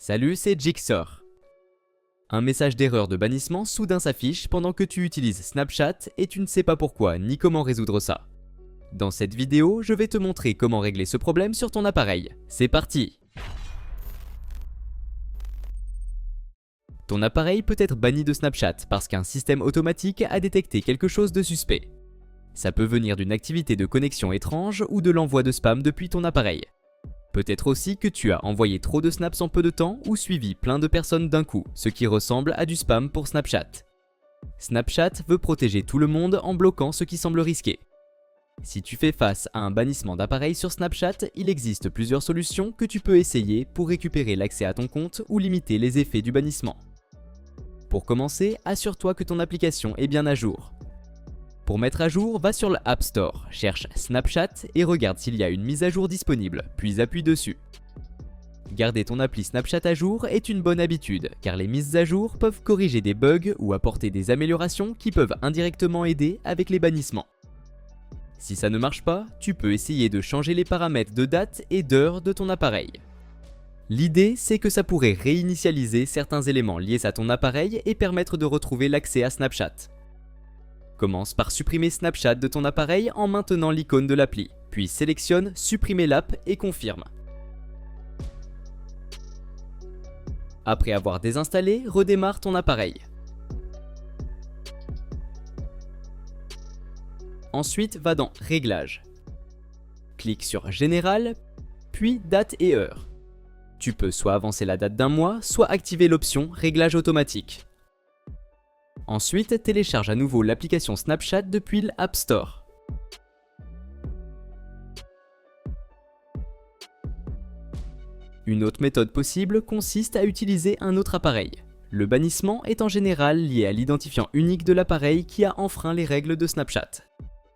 Salut, c'est Jigsaw. Un message d'erreur de bannissement soudain s'affiche pendant que tu utilises Snapchat et tu ne sais pas pourquoi ni comment résoudre ça. Dans cette vidéo, je vais te montrer comment régler ce problème sur ton appareil. C'est parti! Ton appareil peut être banni de Snapchat parce qu'un système automatique a détecté quelque chose de suspect. Ça peut venir d'une activité de connexion étrange ou de l'envoi de spam depuis ton appareil. Peut-être aussi que tu as envoyé trop de snaps en peu de temps ou suivi plein de personnes d'un coup, ce qui ressemble à du spam pour Snapchat. Snapchat veut protéger tout le monde en bloquant ce qui semble risqué. Si tu fais face à un bannissement d'appareil sur Snapchat, il existe plusieurs solutions que tu peux essayer pour récupérer l'accès à ton compte ou limiter les effets du bannissement. Pour commencer, assure-toi que ton application est bien à jour. Pour mettre à jour, va sur l'App Store, cherche Snapchat et regarde s'il y a une mise à jour disponible, puis appuie dessus. Garder ton appli Snapchat à jour est une bonne habitude, car les mises à jour peuvent corriger des bugs ou apporter des améliorations qui peuvent indirectement aider avec les bannissements. Si ça ne marche pas, tu peux essayer de changer les paramètres de date et d'heure de ton appareil. L'idée, c'est que ça pourrait réinitialiser certains éléments liés à ton appareil et permettre de retrouver l'accès à Snapchat. Commence par supprimer Snapchat de ton appareil en maintenant l'icône de l'appli, puis sélectionne Supprimer l'app et confirme. Après avoir désinstallé, redémarre ton appareil. Ensuite, va dans Réglages. Clique sur Général, puis Date et heure. Tu peux soit avancer la date d'un mois, soit activer l'option Réglage automatique. Ensuite, télécharge à nouveau l'application Snapchat depuis l'App Store. Une autre méthode possible consiste à utiliser un autre appareil. Le bannissement est en général lié à l'identifiant unique de l'appareil qui a enfreint les règles de Snapchat.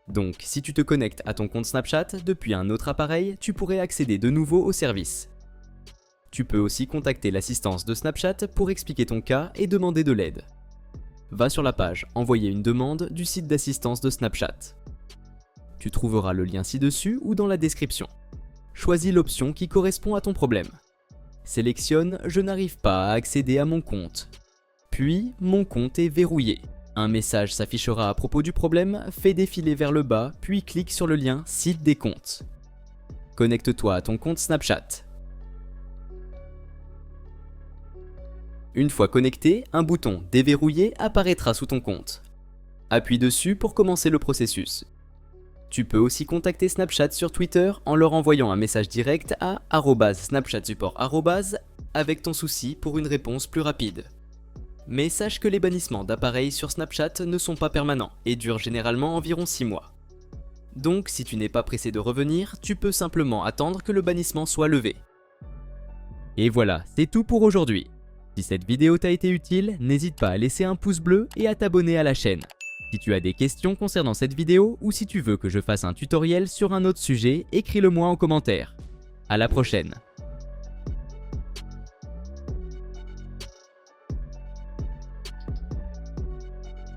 Donc, si tu te connectes à ton compte Snapchat depuis un autre appareil, tu pourrais accéder de nouveau au service. Tu peux aussi contacter l'assistance de Snapchat pour expliquer ton cas et demander de l'aide. Va sur la page « Envoyer une demande » du site d'assistance de Snapchat. Tu trouveras le lien ci-dessus ou dans la description. Choisis l'option qui correspond à ton problème. Sélectionne « Je n'arrive pas à accéder à mon compte ». Puis « Mon compte est verrouillé ». Un message s'affichera à propos du problème, fais défiler vers le bas, puis clique sur le lien « Site des comptes ». Connecte-toi à ton compte Snapchat. Une fois connecté, un bouton « Déverrouiller » apparaîtra sous ton compte. Appuie dessus pour commencer le processus. Tu peux aussi contacter Snapchat sur Twitter en leur envoyant un message direct à @snapchatsupport avec ton souci pour une réponse plus rapide. Mais sache que les bannissements d'appareils sur Snapchat ne sont pas permanents et durent généralement environ 6 mois. Donc si tu n'es pas pressé de revenir, tu peux simplement attendre que le bannissement soit levé. Et voilà, c'est tout pour aujourd'hui. Si cette vidéo t'a été utile, n'hésite pas à laisser un pouce bleu et à t'abonner à la chaîne. Si tu as des questions concernant cette vidéo ou si tu veux que je fasse un tutoriel sur un autre sujet, écris-le moi en commentaire. À la prochaine.